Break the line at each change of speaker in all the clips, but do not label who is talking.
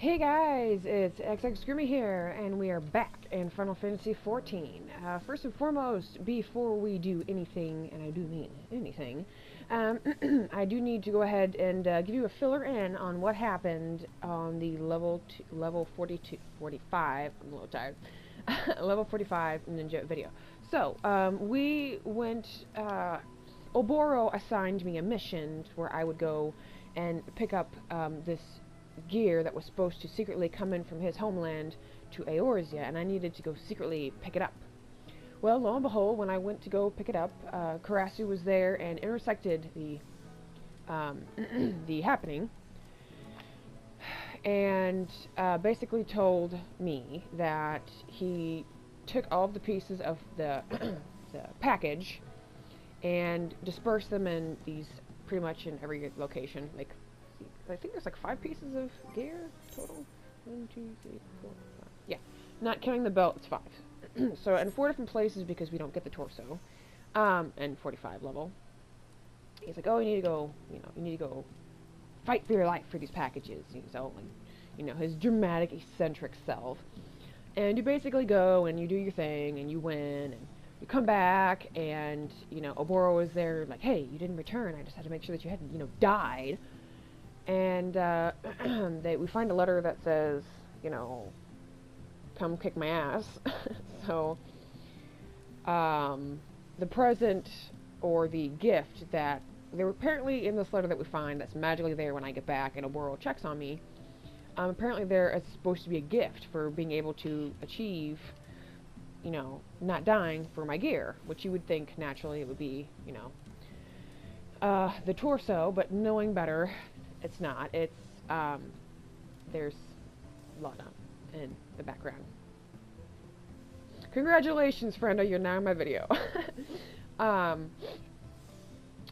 Hey guys, it's XX Screamy here, and we are back in Final Fantasy XIV. First and foremost, before we do anything, and I do mean anything, I do need to go ahead and give you a filler in on what happened on the level 42, 45, I'm a little tired, level 45 ninja video. So, we went, Oboro assigned me a mission where I would go and pick up this gear that was supposed to secretly come in from his homeland to Eorzea, and I needed to go secretly pick it up. Well, lo and behold, when I went to go pick it up, Karasu was there and intersected the the happening, and basically told me that he took all of the pieces of the the package and dispersed them in these pretty much in every location. Like, I think there's like 5 pieces of gear total. 1, 2, 3, 4, 5. Yeah, not counting the belt, it's 5. So in 4 different places because we don't get the torso. And 45 level. He's like, oh, you need to go, you need to go fight for your life for these packages. So, like, his dramatic, eccentric self. And you basically go and you do your thing and you win and you come back and, Oboro was there like, hey, you didn't return. I just had to make sure that you hadn't, died. And we find a letter that says, come kick my ass. So, the present or the gift that they were apparently in this letter that we find that's magically there when I get back and Oboro checks on me. Apparently there is supposed to be a gift for being able to achieve, not dying for my gear, which you would think naturally it would be, the torso, but knowing better, it's not. It's, there's Lana in the background. Congratulations, Frenda, you're now in my video.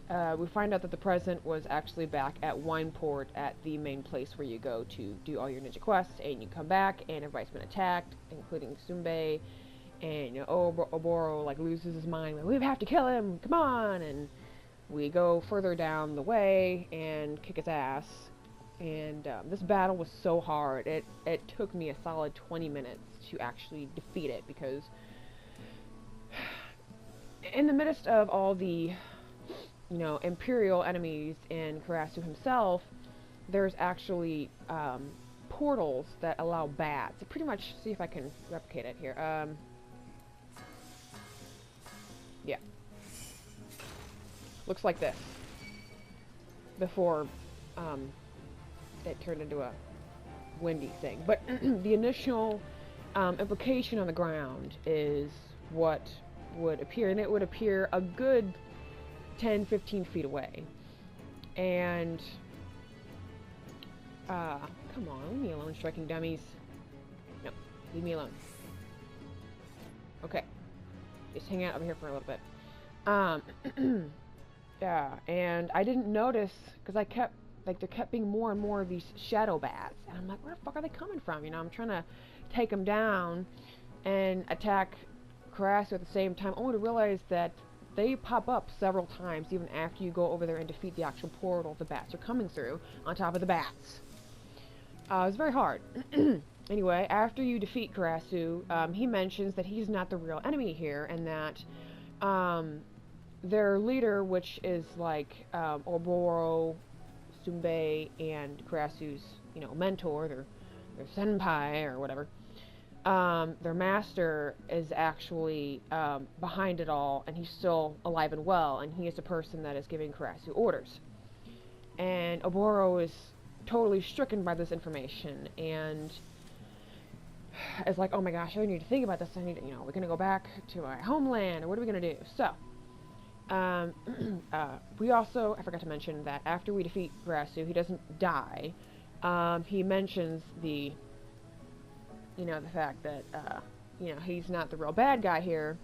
We find out that the present was actually back at Wineport at the main place where you go to do all your ninja quests, and you come back, and everybody's been attacked, including Sumbe, and, Oboro, like, loses his mind, like, we have to kill him, come on, and we go further down the way and kick his ass. And this battle was so hard. It took me a solid 20 minutes to actually defeat it, because in the midst of all the, Imperial enemies and Karasu himself, there's actually portals that allow bats. So pretty much, see if I can replicate it here. Yeah. Looks like this. Before it turned into a windy thing. But the initial implication on the ground is what would appear, and it would appear a good 10-15 feet away. And come on, leave me alone, striking dummies. No, leave me alone. Okay, just hang out over here for a little bit. Yeah, and I didn't notice because I kept, like, there kept being more and more of these shadow bats, and I'm like, where the fuck are they coming from? I'm trying to take them down and attack Karasu at the same time, only to realize that they pop up several times even after you go over there and defeat the actual portal the bats are coming through on top of the bats. It's very hard. Anyway, after you defeat Karasu, he mentions that he's not the real enemy here, and that their leader, which is like Oboro, Sumbe, and Karasu's, mentor, their senpai or whatever, their master is actually behind it all, and he's still alive and well, and he is the person that is giving Karasu orders. And Oboro is totally stricken by this information, and is like, oh my gosh, I need to think about this. I need to, we're gonna go back to my homeland, or what are we gonna do? So, we also, I forgot to mention that after we defeat Karasu, he doesn't die. He mentions the, the fact that, he's not the real bad guy here.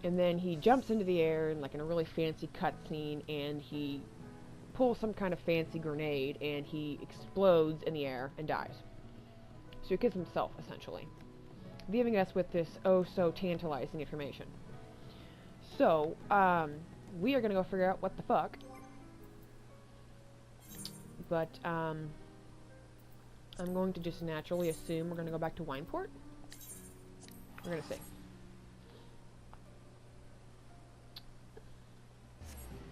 And then he jumps into the air in, like, in a really fancy cutscene, and he pulls some kind of fancy grenade, and he explodes in the air and dies. So he kills himself, essentially, leaving us with this oh-so-tantalizing information. So, we are gonna go figure out what the fuck. But, I'm going to just naturally assume we're going to go back to Wineport. We're going to see.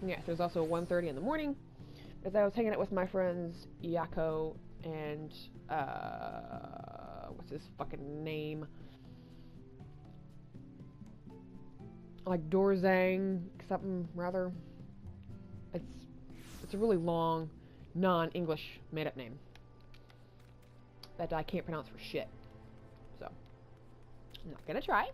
Yes, there's also 1:30 in the morning. As I was hanging out with my friends Yako and what's his fucking name? Like Dorzang something rather. It's a really long, non-English made-up name that I can't pronounce for shit. So I'm not gonna try.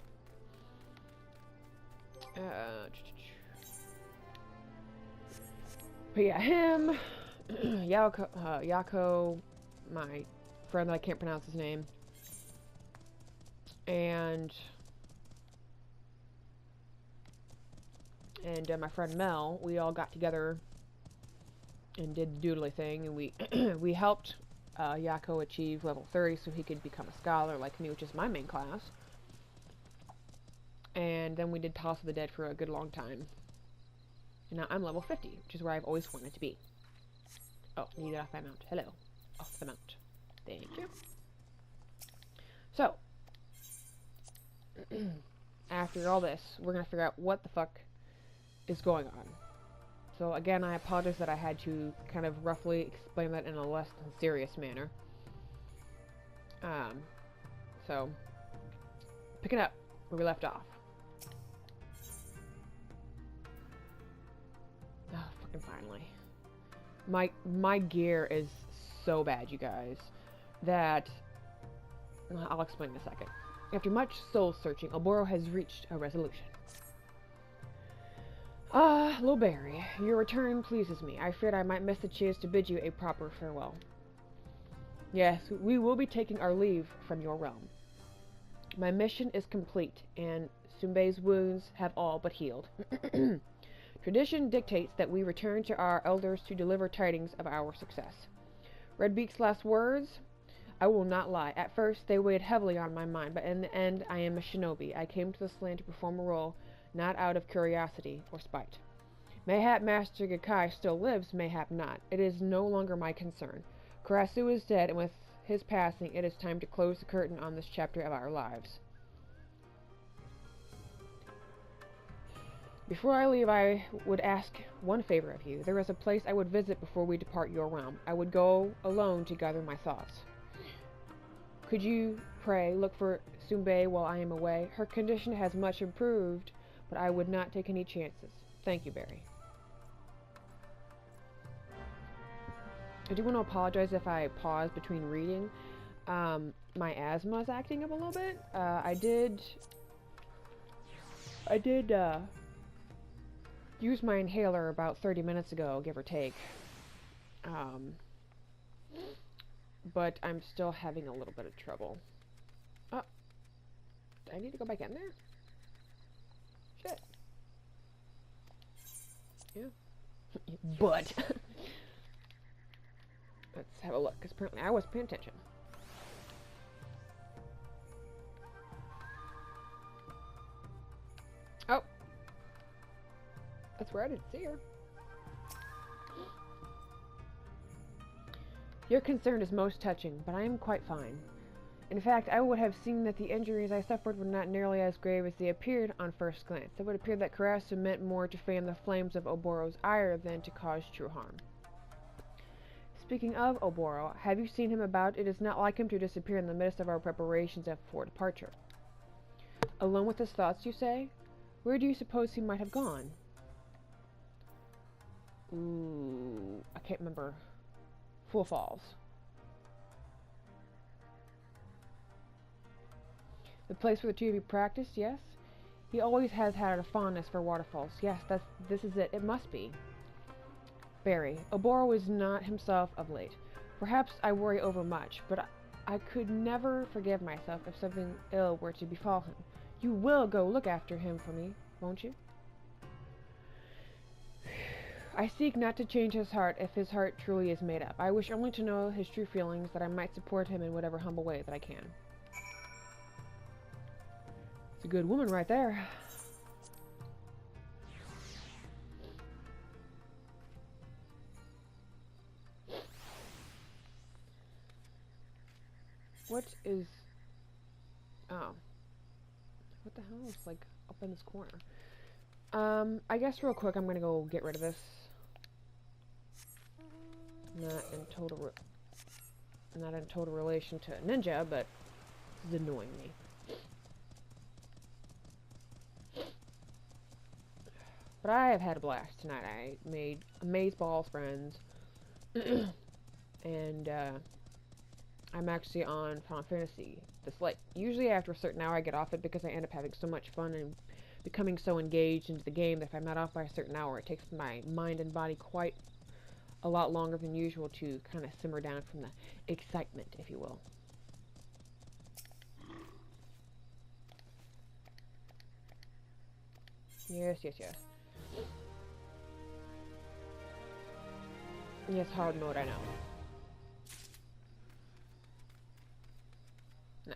But yeah, him, Yako, my friend that I can't pronounce his name, and my friend Mel, we all got together and did the doodly thing, and we we helped Yako achieve level 30 so he could become a scholar like me, which is my main class. And then we did Toss of the Dead for a good long time. And now I'm level 50, which is where I've always wanted to be. Oh, need it off my mount. Hello. Off the mount. Thank you. So, after all this, we're going to figure out what the fuck is going on. So again, I apologize that I had to kind of roughly explain that in a less than serious manner. So, picking up where we left off. Oh, fucking finally. My gear is so bad, you guys, that I'll explain in a second. After much soul searching, Oboro has reached a resolution. Little Barry, your return pleases me. I feared I might miss the chance to bid you a proper farewell. Yes, we will be taking our leave from your realm. My mission is complete, and Sumbei's wounds have all but healed. Tradition dictates that we return to our elders to deliver tidings of our success. Redbeak's last words? I will not lie. At first, they weighed heavily on my mind, but in the end, I am a shinobi. I came to this land to perform a role, not out of curiosity or spite. Mayhap Master Gakkai still lives, mayhap not. It is no longer my concern. Karasu is dead, and with his passing, it is time to close the curtain on this chapter of our lives. Before I leave, I would ask one favor of you. There is a place I would visit before we depart your realm. I would go alone to gather my thoughts. Could you, pray, look for Sumbei while I am away? Her condition has much improved, but I would not take any chances. Thank you, Barry. I do want to apologize if I pause between reading. My asthma is acting up a little bit. I did use my inhaler about 30 minutes ago, give or take. But I'm still having a little bit of trouble. Oh, do I need to go back in there? Shit. Yeah. But let's have a look, because apparently I was paying attention. Oh, that's where I didn't see her. Your concern is most touching, but I am quite fine. In fact, I would have seen that the injuries I suffered were not nearly as grave as they appeared on first glance. It would appear that Karasu meant more to fan the flames of Oboro's ire than to cause true harm. Speaking of Oboro, have you seen him about? It is not like him to disappear in the midst of our preparations for departure. Alone with his thoughts, you say? Where do you suppose he might have gone? Ooh, I can't remember. Full Falls. The place where the two of you practiced, yes? He always has had a fondness for waterfalls. Yes, this is it. It must be. Barry, Oboro is not himself of late. Perhaps I worry overmuch, but I could never forgive myself if something ill were to befall him. You will go look after him for me, won't you? I seek not to change his heart if his heart truly is made up. I wish only to know his true feelings, that I might support him in whatever humble way that I can. It's a good woman right there. What is... Oh. What the hell is, like, up in this corner? I guess real quick I'm gonna go get rid of this. Not in total relation to Ninja, but this is annoying me. But I have had a blast tonight. I made amazeballs friends. And, I'm actually on Final Fantasy this late. Usually after a certain hour I get off it because I end up having so much fun and becoming so engaged into the game that if I'm not off by a certain hour, it takes my mind and body quite a lot longer than usual to kind of simmer down from the excitement, if you will. Yes, yes, yes. Yes, hard mode, I know. No.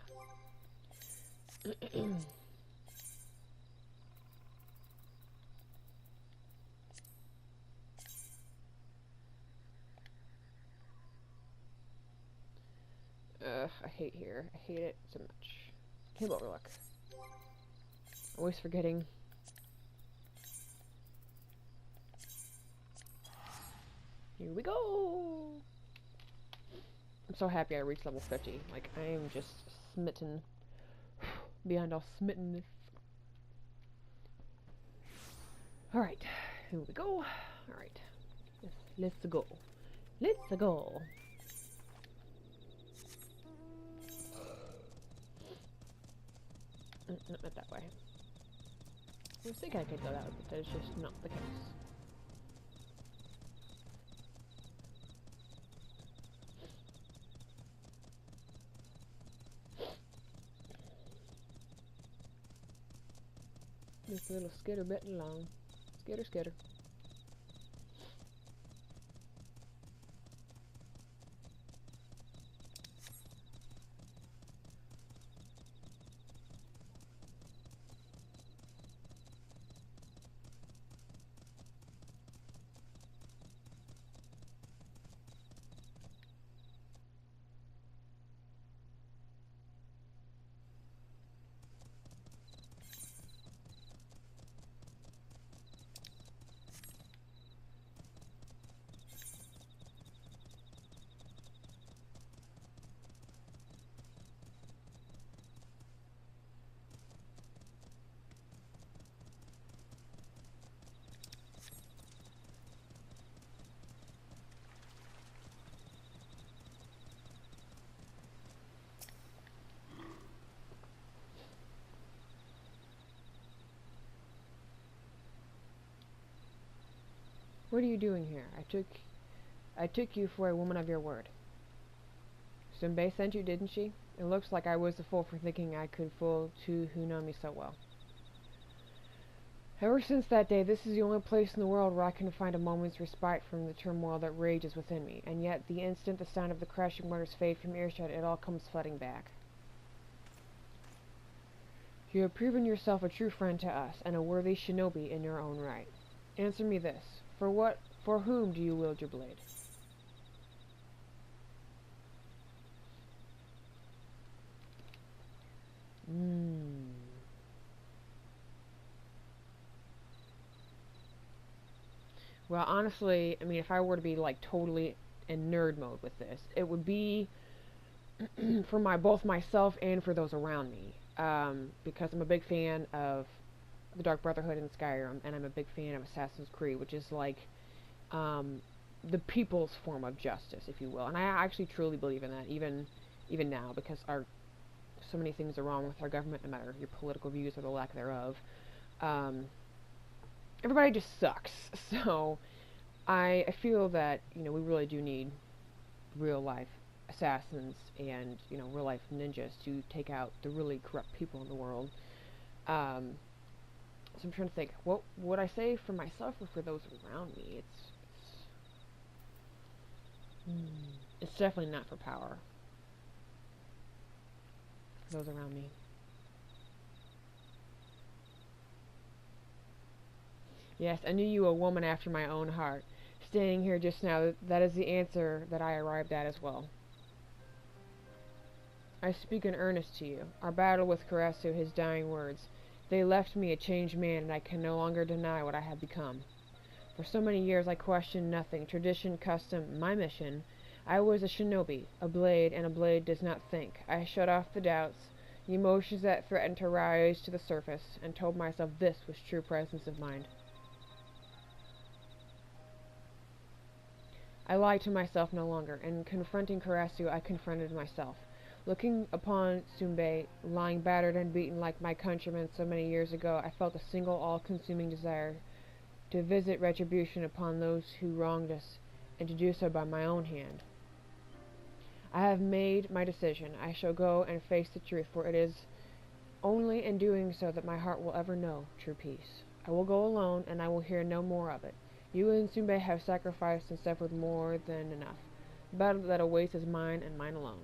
Ugh, I hate here. I hate it so much. Table overlook. Always forgetting. Here we go! I'm so happy I reached level 50. Like, I am just smitten. Beyond all smittenness. Alright, here we go. Alright. Let's go. Let's go. Not that way. I was thinking I could go that way, but that is just not the case. This little skitter bit along. Skitter, skitter. What are you doing here? I took you for a woman of your word. Sunbei sent you, didn't she? It looks like I was a fool for thinking I could fool two who know me so well. Ever since that day, this is the only place in the world where I can find a moment's respite from the turmoil that rages within me, and yet the instant the sound of the crashing waters fade from earshot, it all comes flooding back. You have proven yourself a true friend to us, and a worthy shinobi in your own right. Answer me this. For whom do you wield your blade? Well, honestly, I mean, if I were to be, like, totally in nerd mode with this, it would be for both myself and for those around me. Because I'm a big fan of the Dark Brotherhood in Skyrim, and I'm a big fan of Assassin's Creed, which is, like, the people's form of justice, if you will. And I actually truly believe in that, even now, because so many things are wrong with our government, no matter your political views or the lack thereof. Everybody just sucks. So I feel that, we really do need real life assassins and, real life ninjas to take out the really corrupt people in the world. So I'm trying to think, what would I say for myself or for those around me? It's definitely not for power. For those around me. Yes, I knew you a woman after my own heart. Standing here just now, that is the answer that I arrived at as well. I speak in earnest to you. Our battle with Karasu, his dying words. They left me a changed man, and I can no longer deny what I have become. For so many years I questioned nothing, tradition, custom, my mission. I was a shinobi, a blade, and a blade does not think. I shut off the doubts, the emotions that threatened to rise to the surface, and told myself this was true presence of mind. I lied to myself no longer. In confronting Karasu, I confronted myself. Looking upon Tsunbei, lying battered and beaten like my countrymen so many years ago, I felt a single all-consuming desire to visit retribution upon those who wronged us, and to do so by my own hand. I have made my decision. I shall go and face the truth, for it is only in doing so that my heart will ever know true peace. I will go alone, and I will hear no more of it. You and Tsunbei have sacrificed and suffered more than enough. The battle that awaits is mine and mine alone.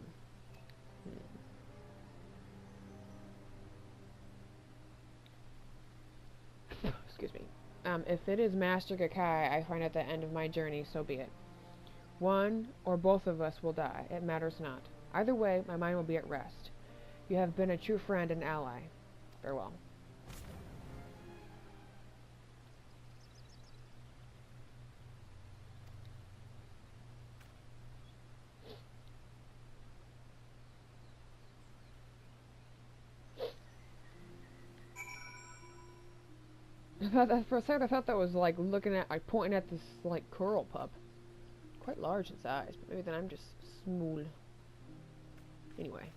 Excuse me. If it is Master Gakkai I find at the end of my journey, so be it. One or both of us will die. It matters not. Either way, my mind will be at rest. You have been a true friend and ally. Farewell. For a second I thought that was like pointing at this like coral pup. Quite large in size, but maybe then I'm just small. Anyway.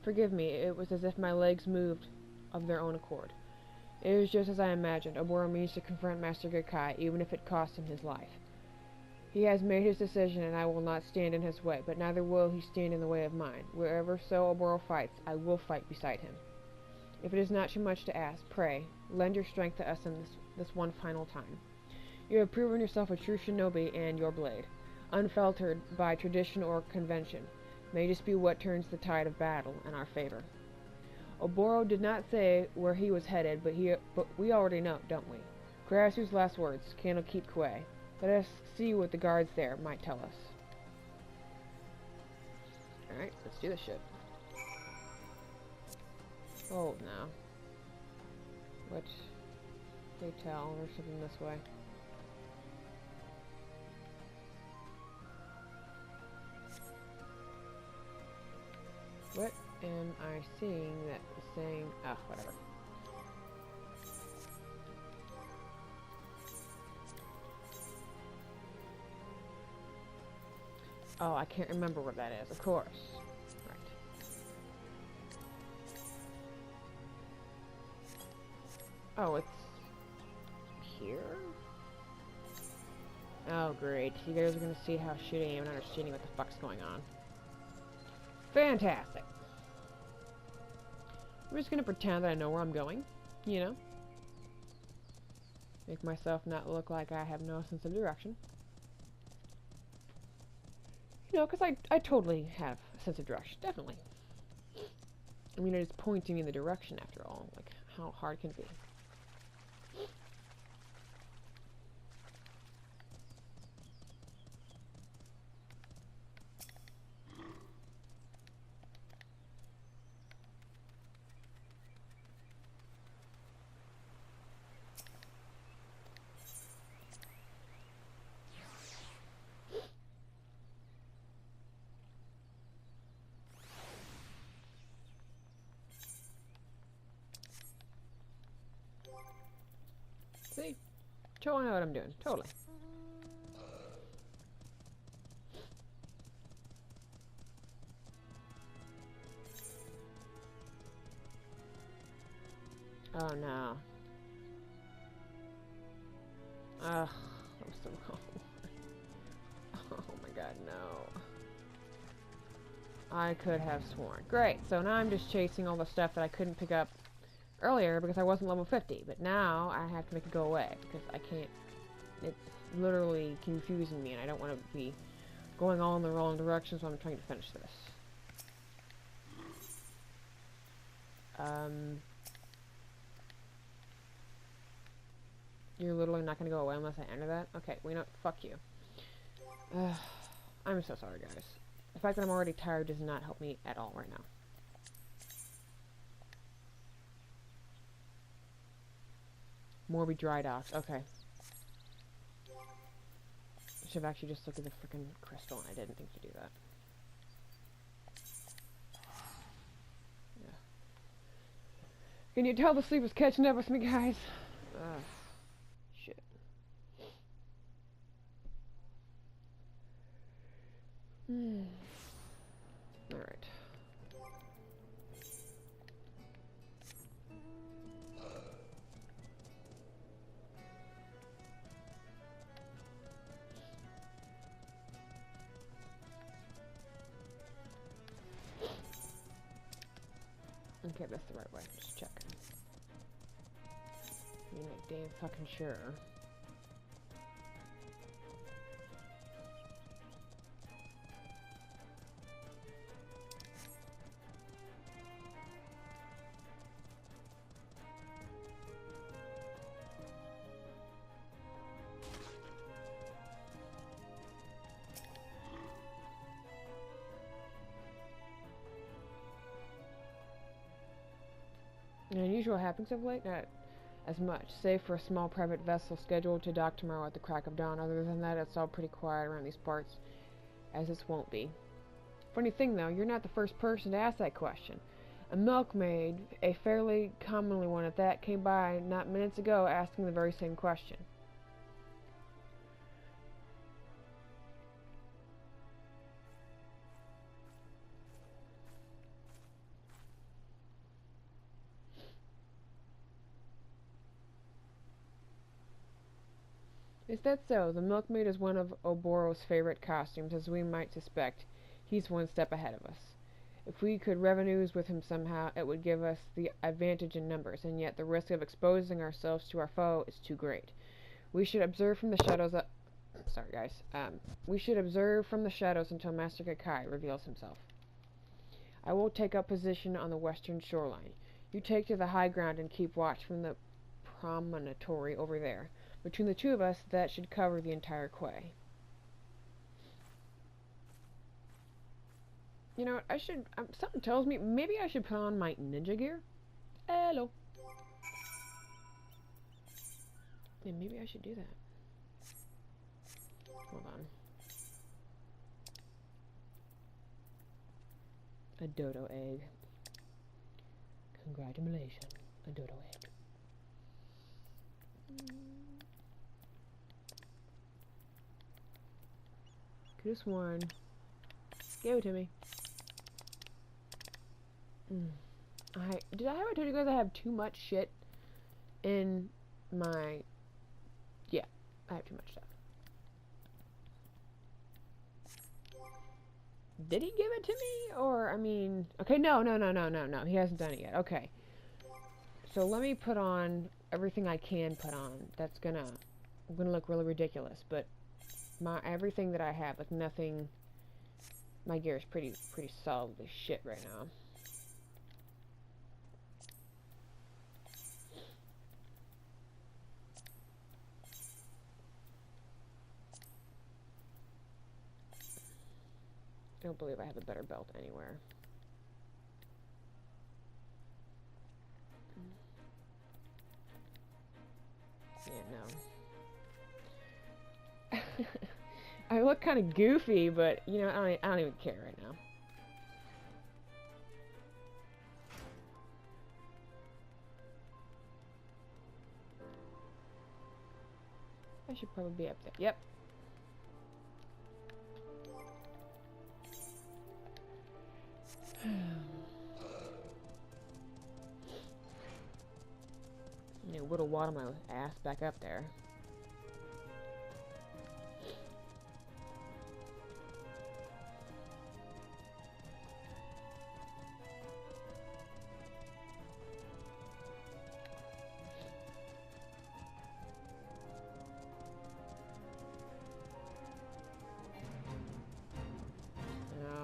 Forgive me, it was as if my legs moved of their own accord. It was just as I imagined. Oboro means to confront Master Gakkai, even if it costs him his life. He has made his decision, and I will not stand in his way, but neither will he stand in the way of mine. Wherever so Oboro fights, I will fight beside him. If it is not too much to ask, pray, lend your strength to us in this one final time. You have proven yourself a true shinobi and your blade, unfiltered by tradition or convention. May this be what turns the tide of battle in our favor. Oboro did not say where he was headed, but we already know, don't we? Karasu's last words, Kano keep Kue. Let us see what the guards there might tell us. Alright, let's do this shit. Oh, no. What? They tell, or something this way. What am I seeing that is saying... Ah, whatever. Oh, I can't remember what that is, of course. Right. Oh, it's... here? Oh, great. You guys are gonna see how shitty I am and understanding what the fuck's going on. Fantastic! I'm just gonna pretend that I know where I'm going, you know? Make myself not look like I have no sense of direction. You know, because I totally have a sense of direction, definitely. I mean, it's pointing in the direction after all. Like, how hard can it be? See? Totally know what I'm doing. Totally. Oh no. Ugh, that was so wrong. Oh my god, no. I could have sworn. Great, so now I'm just chasing all the stuff that I couldn't pick up earlier because I wasn't level 50, but now I have to make it go away because I can't. It's literally confusing me and I don't want to be going all in the wrong direction, so I'm trying to finish this. You're literally not going to go away unless I enter that? Okay, we know. Fuck you. I'm so sorry, guys. The fact that I'm already tired does not help me at all right now. Morby dry docks. Okay. I should have actually just looked at the freaking crystal, and I didn't think to do that. Yeah. Can you tell the sleep is catching up with me, guys? Ugh. Shit. Alright. Okay, that's the right way. Just checking. You make damn fucking sure. Unusual happenings of late? Not as much, save for a small private vessel scheduled to dock tomorrow at the crack of dawn. Other than that, it's all pretty quiet around these parts, as this won't be. Funny thing, though, you're not the first person to ask that question. A milkmaid, a fairly commonly one at that, came by not minutes ago asking the very same question. Is that so? The milkmaid is one of Oboro's favorite costumes, as we might suspect. He's one step ahead of us. If we could revenues with him somehow, it would give us the advantage in numbers, and yet the risk of exposing ourselves to our foe is too great. We should observe from the shadows. Sorry, guys. We should observe from the shadows until Master Kakai reveals himself. I will take up position on the western shoreline. You take to the high ground and keep watch from the promontory over there. Between the two of us, that should cover the entire quay. You know what, I should, something tells me, maybe I should put on my ninja gear? Hello. Yeah, maybe I should do that. Hold on. A dodo egg. Congratulations, a dodo egg. Could've sworn. Give it to me. Did I ever tell you guys I have too much shit in my... Yeah, I have too much stuff. Did he give it to me? Or, I mean... Okay, no. He hasn't done it yet. Okay. So let me put on everything I can put on. That's gonna... I'm gonna look really ridiculous, but... everything that I have, like nothing... My gear is pretty solid as shit right now. I don't believe I have a better belt anywhere. Yeah, no. I look kind of goofy, but, you know, I don't even care right now. I should probably be up there. Yep. You know, would have waddled my ass back up there.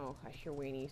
Oh, I sure weenies.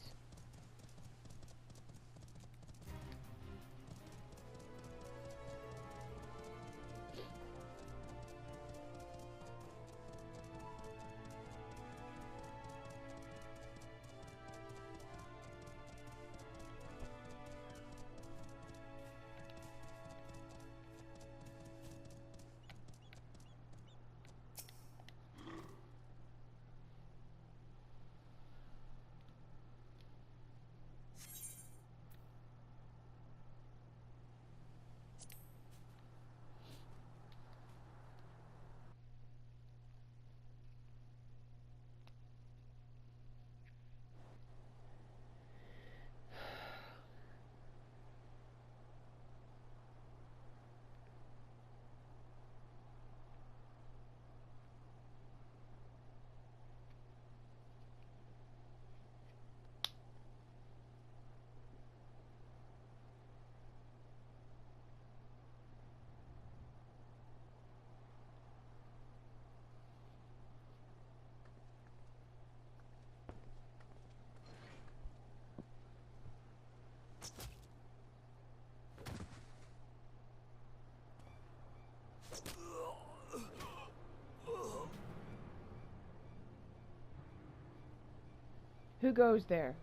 Who goes there?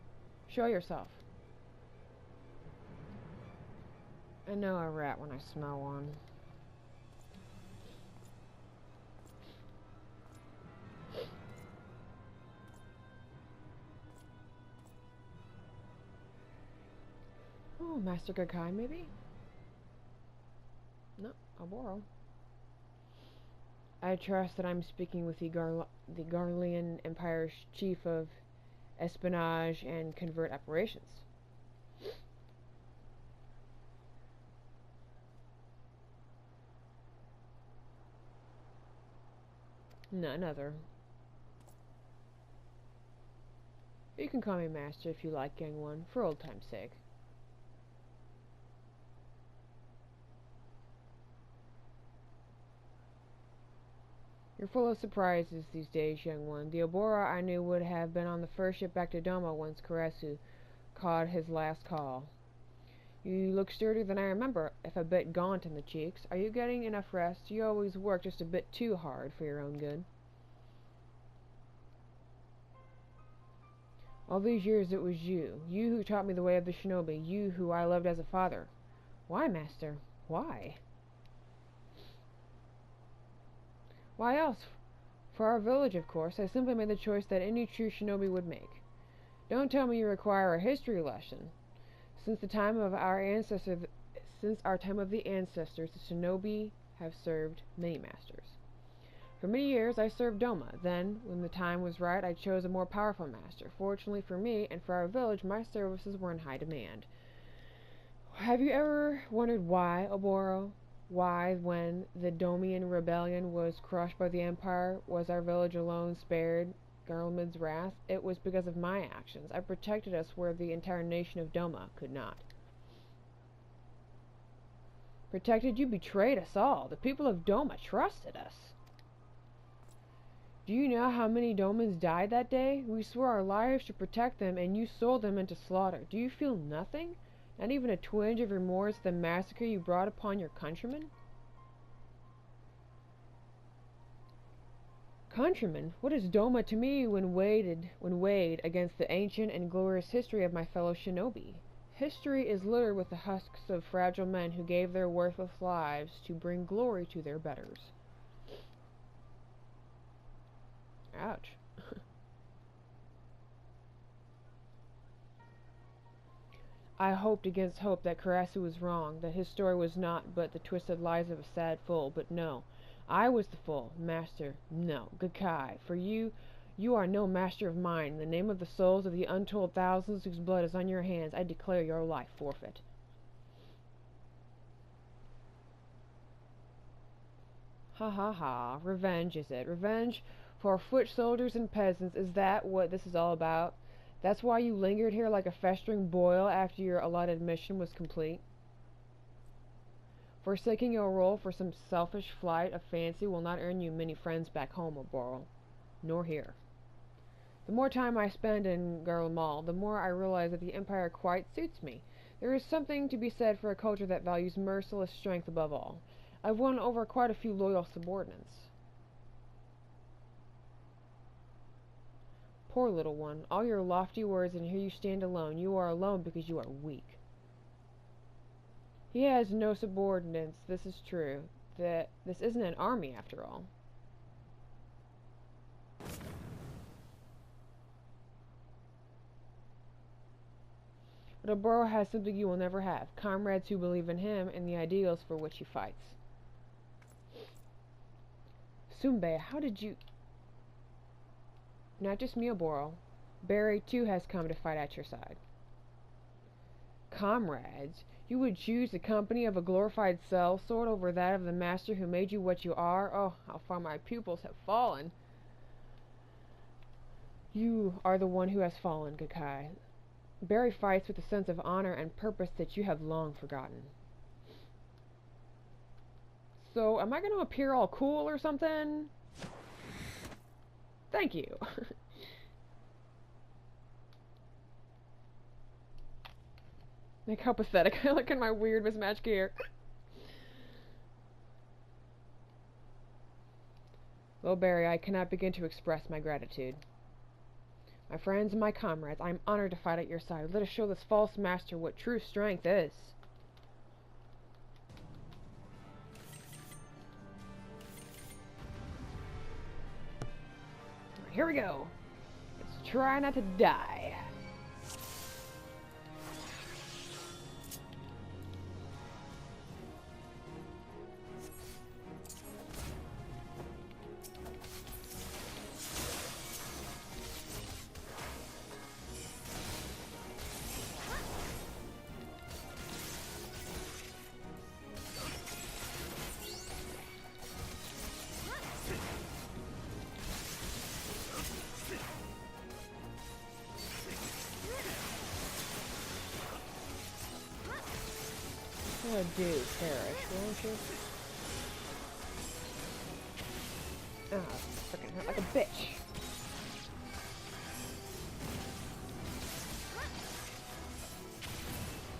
Show yourself. I know a rat when I smell one. Oh, Master Gakai, maybe? No, I'll borrow. I trust that I'm speaking with the Garlean Empire's chief of espionage and covert operations. None other. You can call me Master if you like, young one, for old time's sake. You're full of surprises these days, young one. The Obora I knew would have been on the first ship back to Doma once Karasu caught his last call. You look sturdier than I remember, if a bit gaunt in the cheeks. Are you getting enough rest? You always work just a bit too hard for your own good. All these years it was you. You who taught me the way of the shinobi. You who I loved as a father. Why, Master? Why? Why else? For our village, of course. I simply made the choice that any true shinobi would make. Don't tell me you require a history lesson. Since our time of the ancestors, the shinobi have served many masters. For many years I served Doma. Then, when the time was right, I chose a more powerful master. Fortunately for me and for our village, my services were in high demand. Have you ever wondered why, Oboro? Why, when the Domian rebellion was crushed by the Empire, was our village alone spared Garlemald's wrath? It was because of my actions. I protected us where the entire nation of Doma could not. Protected? You betrayed us all. The people of Doma trusted us. Do you know how many Domans died that day? We swore our lives to protect them, and you sold them into slaughter. Do you feel nothing? Not even a twinge of remorse at the massacre you brought upon your countrymen? Countrymen? What is Doma to me when weighed against the ancient and glorious history of my fellow shinobi? History is littered with the husks of fragile men who gave their worthless lives to bring glory to their betters. Ouch. I hoped against hope that Karasu was wrong, that his story was not but the twisted lies of a sad fool, but no. I was the fool, master. No, Gakai, for you are no master of mine. In the name of the souls of the untold thousands whose blood is on your hands, I declare your life forfeit. Ha ha ha. Revenge, is it? Revenge for foot soldiers and peasants. Is that what this is all about? That's why you lingered here like a festering boil after your allotted mission was complete? Forsaking your role for some selfish flight of fancy will not earn you many friends back home, Oboro. Nor here. The more time I spend in Garlemald, the more I realize that the Empire quite suits me. There is something to be said for a culture that values merciless strength above all. I've won over quite a few loyal subordinates. Poor little one, all your lofty words, and here you stand alone. You are alone because you are weak. He has no subordinates, this is true. This isn't an army, after all. But Oboro has something you will never have. Comrades who believe in him and the ideals for which he fights. Sumbe, how did you... Not just me, Oboro. Barry, too, has come to fight at your side. Comrades? You would choose the company of a glorified sellsword over that of the master who made you what you are? Oh, how far my pupils have fallen. You are the one who has fallen, Gakai. Barry fights with a sense of honor and purpose that you have long forgotten. So, am I going to appear all cool or something? Thank you. Like, how pathetic I look in my weird mismatched gear. Well, Barry, I cannot begin to express my gratitude. My friends and my comrades, I am honored to fight at your side. Let us show this false master what true strength is. Right, here we go. Let's try not to die. What do, perish, won't you? Ah, freaking hurt like a bitch.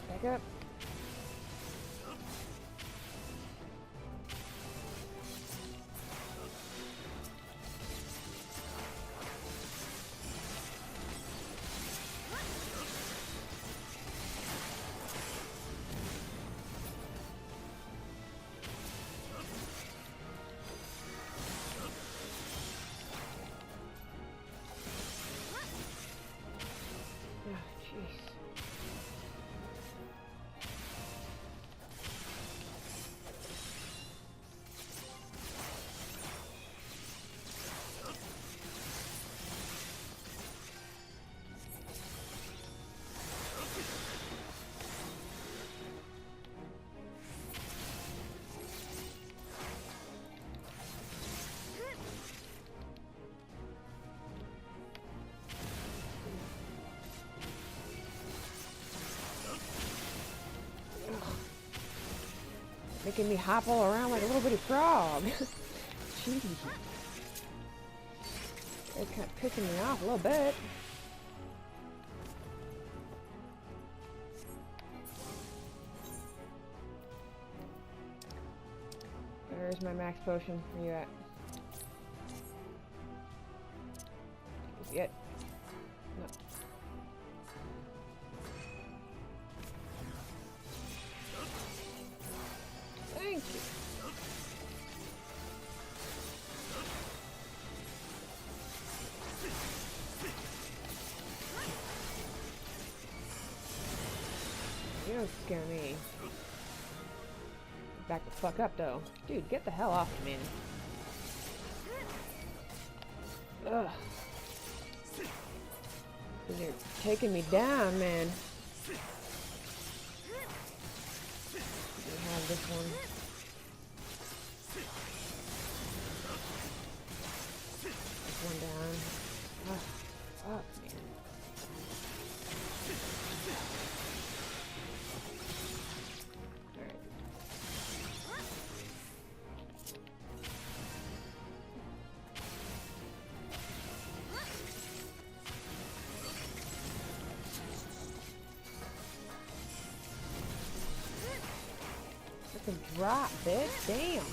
Back up. Making me hop all around like a little bitty frog. Jeez. It's kind of pissing me off a little bit. Where's my max potion? Where you at? Yet. No. Thank you. You don't scare me. Back the fuck up, though. Dude, get the hell off me, man. Ugh. You're taking me down, man. You have this one. This one down. Ugh. Fuck, man. Drop, bitch. Damn.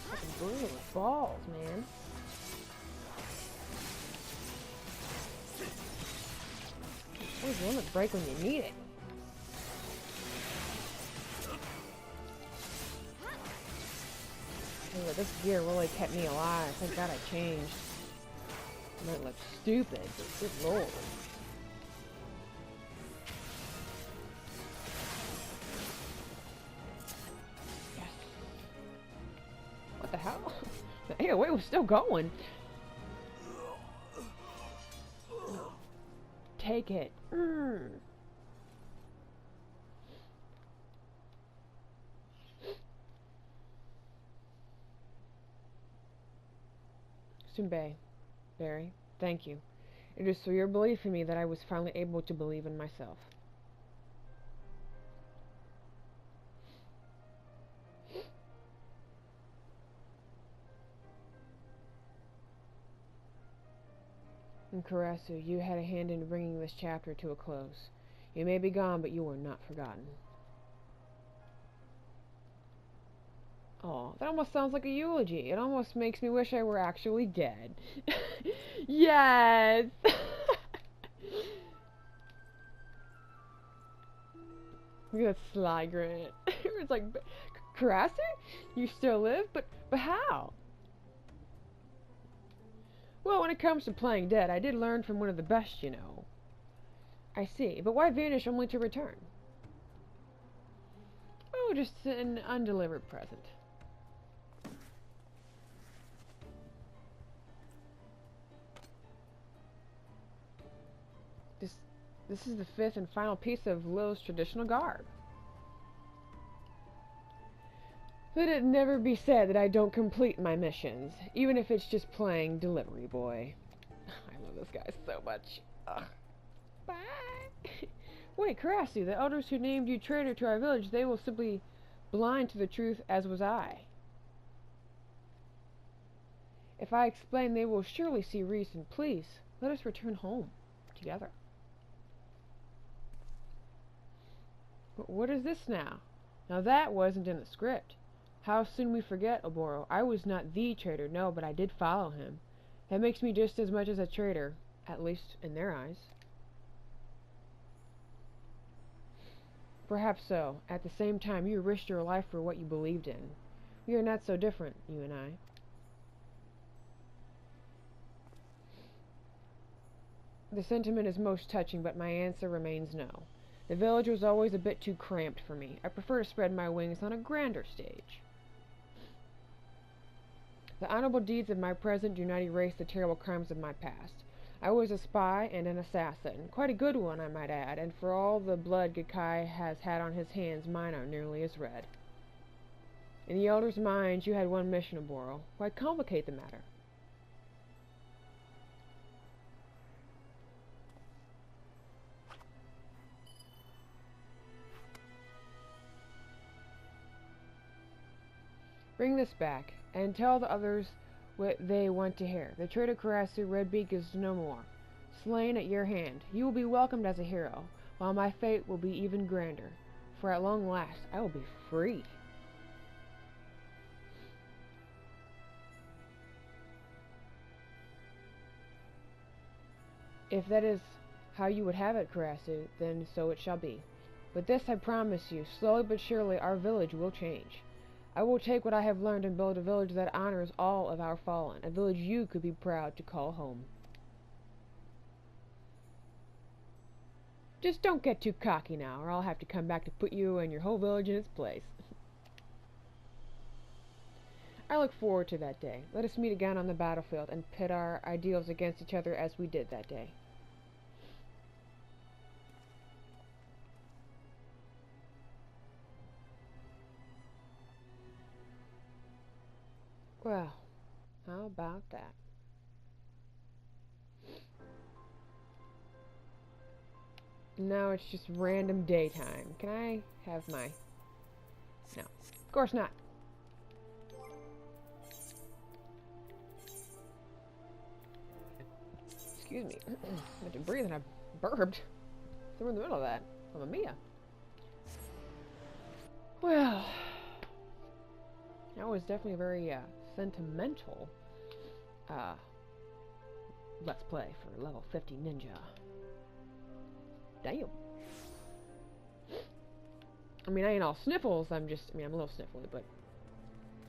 Fucking brutal balls, man. Always one that break when you need it. Anyway, this gear really kept me alive. Thank God I changed. It might look stupid, but good lord. Yes. What the hell? The AOE was still going. Take it. Sunbei, Barry, thank you. It is through your belief in me that I was finally able to believe in myself. And Karasu, you had a hand in bringing this chapter to a close. You may be gone, but you are not forgotten. Oh, that almost sounds like a eulogy. It almost makes me wish I were actually dead. Yes! Look at that sly grin. It's like, Karasu? You still live? But how? Well, when it comes to playing dead, I did learn from one of the best, you know. I see, but why vanish only to return? Oh, just an undelivered present. This is the fifth and final piece of Lil's traditional garb. Let it never be said that I don't complete my missions, even if it's just playing delivery boy. I love this guy so much. Ugh. Bye! Wait, Karasu, the elders who named you traitor to our village, they will simply blind to the truth, as was I. If I explain, they will surely see reason. Please, let us return home together. But what is this now? Now that wasn't in the script. How soon we forget, Oboro. I was not the traitor, no, but I did follow him. That makes me just as much as a traitor, at least in their eyes. Perhaps so. At the same time, you risked your life for what you believed in. We are not so different, you and I. The sentiment is most touching, but my answer remains no. The village was always a bit too cramped for me. I prefer to spread my wings on a grander stage. The honorable deeds of my present do not erase the terrible crimes of my past. I was a spy and an assassin. Quite a good one, I might add, and for all the blood Gakkai has had on his hands, mine are nearly as red. In the elders' minds, you had one mission, Oboro. Why complicate the matter? Bring this back, and tell the others what they want to hear. The traitor Karasu Redbeak is no more. Slain at your hand, you will be welcomed as a hero, while my fate will be even grander. For at long last, I will be free. If that is how you would have it, Karasu, then so it shall be. But this I promise you, slowly but surely our village will change. I will take what I have learned and build a village that honors all of our fallen, a village you could be proud to call home. Just don't get too cocky now, or I'll have to come back to put you and your whole village in its place. I look forward to that day. Let us meet again on the battlefield and pit our ideals against each other as we did that day. Well, how about that? Now it's just random daytime. Can I have my... No. Of course not. Excuse me. I had to breathe and I burped. So we're in the middle of that. Mamma mia. Well... That was definitely very, sentimental, let's play for level 50 ninja. Damn. I mean, I ain't all sniffles, I'm a little sniffly, but...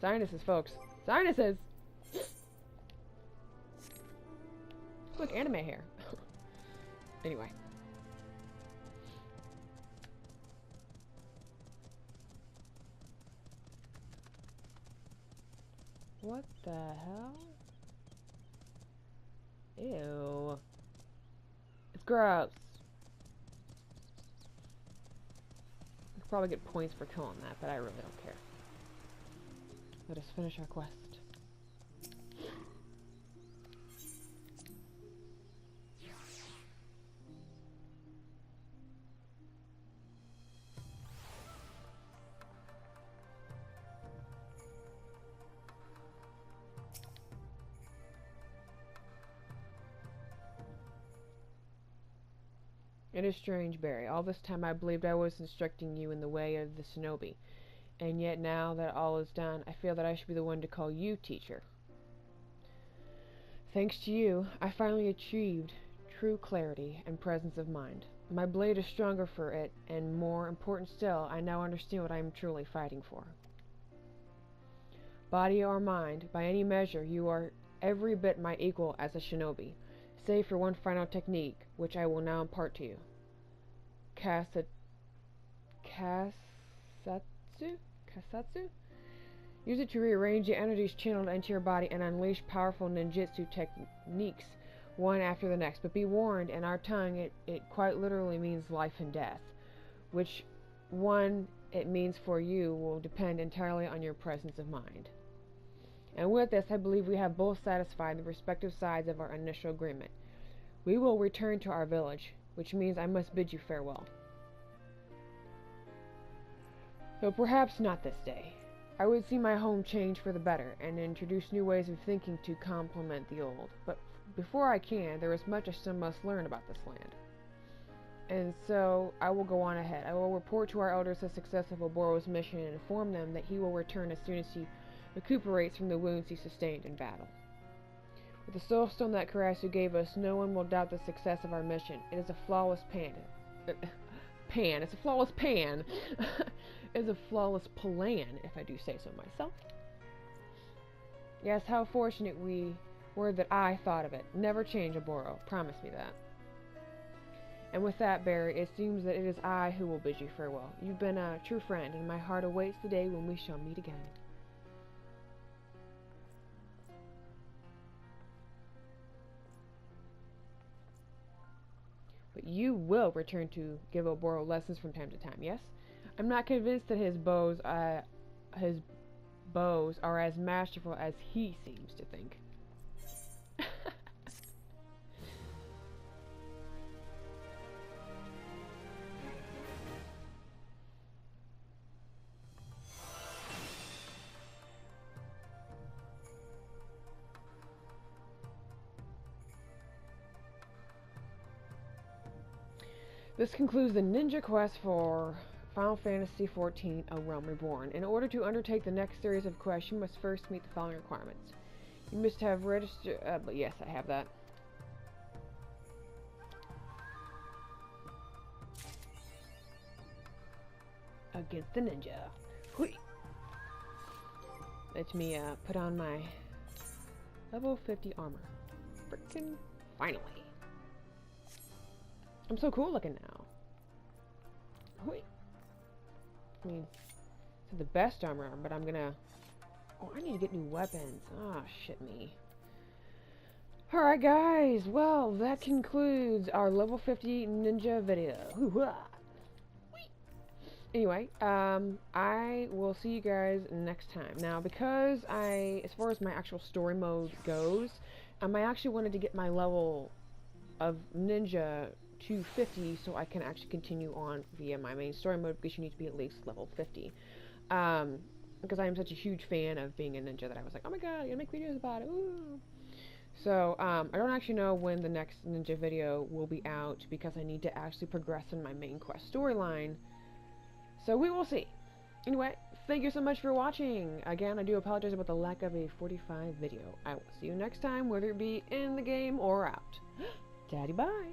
Sinuses, folks. Sinuses! Look, anime hair. Anyway. What the hell? Ew. It's gross. I could probably get points for killing that, but I really don't care. Let us finish our quest. It is strange, Barry. All this time I believed I was instructing you in the way of the shinobi, and yet now that all is done, I feel that I should be the one to call you teacher. Thanks to you, I finally achieved true clarity and presence of mind. My blade is stronger for it, and more important still, I now understand what I am truly fighting for. Body or mind, by any measure, you are every bit my equal as a shinobi, save for one final technique, which I will now impart to you. Kasatsu? Kasatsu? Use it to rearrange the energies channeled into your body and unleash powerful ninjutsu techniques, one after the next. But be warned, in our tongue, it quite literally means life and death. Which one it means for you will depend entirely on your presence of mind. And with this, I believe we have both satisfied the respective sides of our initial agreement. We will return to our village, which means I must bid you farewell. Though perhaps not this day. I would see my home change for the better, and introduce new ways of thinking to complement the old. But before I can, there is much I still must learn about this land. And so, I will go on ahead. I will report to our elders the success of Oboro's mission and inform them that he will return as soon as he recuperates from the wounds he sustained in battle. With the soul stone that Karasu gave us, no one will doubt the success of our mission. It is a flawless It's a flawless pan. It's a flawless plan, if I do say so myself. Yes, how fortunate we were that I thought of it. Never change, Oboro. Promise me that. And with that, Barry, it seems that it is I who will bid you farewell. You've been a true friend, and my heart awaits the day when we shall meet again. But you will return to give Oboro lessons from time to time, yes? I'm not convinced that his bows are as masterful as he seems to think. This concludes the ninja quest for Final Fantasy XIV: A Realm Reborn. In order to undertake the next series of quests, you must first meet the following requirements. You must have registered... but yes, I have that. Against the ninja. Hui! Let me put on my level 50 armor. Frickin' finally. I'm so cool looking now. Hui! I mean, it's the best armor, but I'm gonna... Oh, I need to get new weapons. Ah, shit me. Alright, guys. Well, that concludes our level 50 ninja video. Anyway, I will see you guys next time. Now, because as far as my actual story mode goes, I actually wanted to get my level of ninja to 50 so I can actually continue on via my main story mode, because you need to be at least level 50. Because I am such a huge fan of being a ninja that I was like, oh my god, I'm gonna make videos about it. Woo! So, I don't actually know when the next ninja video will be out, because I need to actually progress in my main quest storyline. So we will see. Anyway, thank you so much for watching. Again, I do apologize about the lack of a 45 video. I will see you next time, whether it be in the game or out. Daddy, bye!